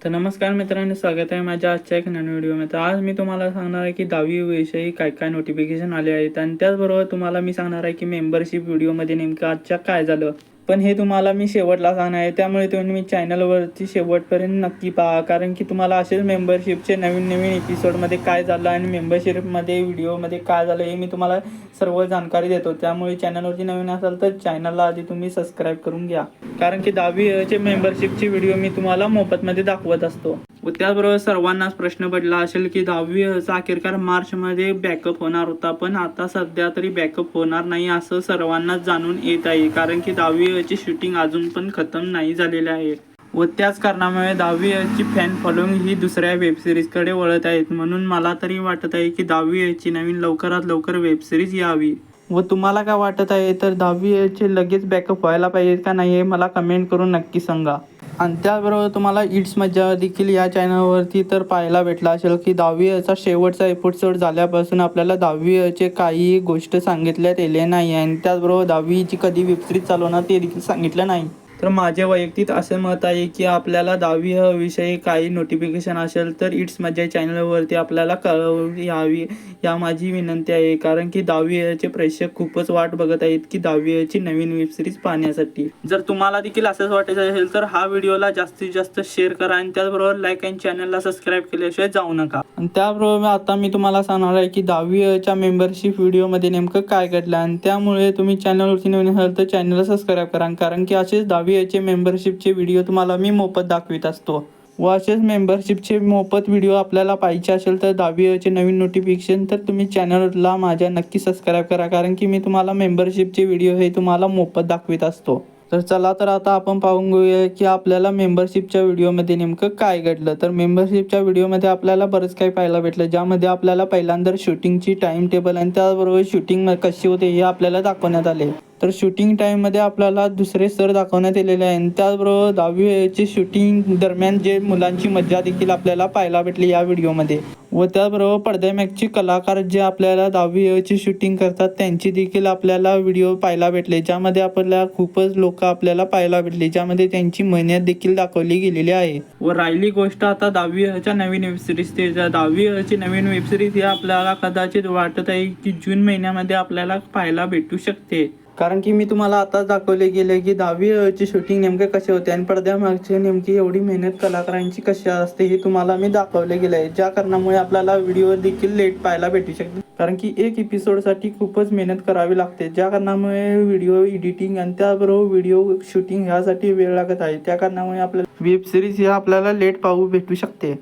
तर नमस्कार मित्रांनो, स्वागत आहे माझ्या आजच्या एक नवीन व्हिडिओमध्ये. आज मी तुम्हाला सांगणार आहे की 10वी विषयी काय काय नोटिफिकेशन आले आहेत आणि त्याचबरोबर तुम्हाला मी सांगणार आहे की मेंबरशिप व्हिडिओमध्ये नेमकं आजच्या काय झालं. पण हे तुम्हाला मी शेवटला सांगणार आहे, त्यामुळे तुम्ही चॅनलवरती शेवटपर्यंत नक्की पहा, कारण की तुम्हाला असेच मेंबरशिपचे नवीन नवीन एपिसोडमध्ये काय झालं आणि मेंबरशिपमध्ये व्हिडिओमध्ये काय झालं हे मी तुम्हाला सर्व जाणकारी देतो. त्यामुळे चॅनलवरती नवीन असाल तर चॅनलला आधी तुम्ही सबस्क्राईब करून घ्या, कारण की 10वीचे मेंबरशिपची व्हिडिओ मी तुम्हाला मोफतमध्ये दाखवत असतो. व त्याचबरोबर सर्वांनाच प्रश्न पडला असेल की 10वीचा अखेरकार मार्चमध्ये बॅकअप होणार होता, पण आता सध्या तरी बॅकअप होणार नाही असं सर्वांनाच जाणून येत आहे, कारण की 10वीची शूटिंग अजून पण खतम नाही झालेले आहे. व त्याच कारणामुळे 10वीची फॅन फॉलोइंग ही दुसऱ्या वेबसिरीजकडे वळत आहेत. म्हणून मला तरी वाटत आहे की 10वीची नवीन लवकरात लवकर वेबसिरीज यावी. व तुम्हाला काय वाटत आहे, तर 10वीचे लगेच बॅकअप व्हायला पाहिजे का नाही हे मला कमेंट करून नक्की सांगा. आणि त्याचबरोबर तुम्हाला इट्स मज्जा देखील या चॅनलवरती तर पाहायला भेटला असेल की 10वीचा शेवटचा एपिसोड झाल्यापासून आपल्याला 10वीचे काही गोष्ट सांगितल्यात आले नाही आणि त्याचबरोबर 10वीची कधी वेबसिरीज चालवणार ते देखील सांगितलं नाही. तर माझे वैयक्तिक असे मत आहे की आपल्याला 10वी विषयी काही नोटिफिकेशन असेल तर इट्स मज्जा चॅनलवरती आपल्याला कळवून यावी, या माझी विनंती आहे, कारण की 10वीचे प्रेक्षक खूपच वाट बघत आहेत की 10वीची नवीन वेबसिरीज पाहण्यासाठी. जर तुम्हाला देखील असंच वाटायचं असेल तर हा व्हिडिओला जास्तीत जास्त शेअर करा आणि त्याचबरोबर लाईक आणि चॅनलला सबस्क्राईब केल्याशिवाय जाऊ नका. आणि त्याबरोबर आता मी तुम्हाला सांगणार आहे की 10वीच्या मेंबरशिप व्हिडिओमध्ये नेमकं काय घडलं, आणि त्यामुळे तुम्ही चॅनलवरती नवीन असाल तर चॅनलला सबस्क्राईब करा, कारण की असेच 10वीचे मेंबरशिपचे व्हिडिओ तुम्हाला मी मोफत दाखवित असतो. व असेच मेंबरशिपचे मोफत व्हिडिओ आपल्याला पाहिजे असेल तर 10वीचे नवीन नोटिफिकेशन तर तुम्ही चॅनलला माझ्या नक्की सबस्क्राईब करा, कारण की मी तुम्हाला मेंबरशिपचे व्हिडिओ हे तुम्हाला मोफत दाखवित असतो. तर चला तर आता आपण पाहून घेऊया की आपल्याला मेंबरशिपच्या व्हिडिओमध्ये नेमकं काय घडलं. तर मेंबरशिपच्या व्हिडिओमध्ये आपल्याला बरंच काही पाहायला भेटलं, ज्यामध्ये आपल्याला पहिल्यांदा शूटिंगची टाईम टेबल आणि त्याचबरोबर शूटिंग कशी होते हे आपल्याला दाखवण्यात आले. तर शूटिंग टाईममध्ये आपल्याला दुसरे सर दाखवण्यात आलेले आहे आणि त्याचबरोबर 10वीचे शूटिंग दरम्यान जे मुलांची मज्जा देखील आपल्याला पाहायला भेटली या व्हिडिओमध्ये. व त्याचबरोबर पडद्यामागचे कलाकार जे आपल्याला 10वीची शूटिंग करतात त्यांची देखील आपल्याला व्हिडिओ पाहायला भेटले, ज्यामध्ये आपल्याला खूपच लोक आपल्याला पाहायला भेटली, ज्यामध्ये त्यांची मेहनत देखील दाखवली गेलेली आहे. व राहिली गोष्ट आता 10वीच्या नवीन वेबसिरीज. ते 10वीची नवीन वेबसिरीज ही आपल्याला कदाचित वाटत आहे की जून महिन्यामध्ये आपल्याला पाहायला भेटू शकते, कारण की मी तुम्हाला आता दाखवले गेले की 10वीची शूटिंग नेमके कसे होते आणि पडद्यामागचे नेमकी एवढी मेहनत कलाकारांची कशी असते हे तुम्हाला मी दाखवले गेले आहे, ज्या कारणामुळे आपल्याला व्हिडिओ देखील लेट पाहायला भेटू शकते, कारण की एक एपिसोडसाठी खूपच मेहनत करावी लागते, ज्या कारणामुळे व्हिडिओ एडिटिंग आणि त्याबरोबर व्हिडिओ शूटिंग ह्यासाठी वेळ लागत आहे. त्या कारणामुळे आपल्याला वेबसिरीज ही आपल्याला लेट पाहू भेटू शकते.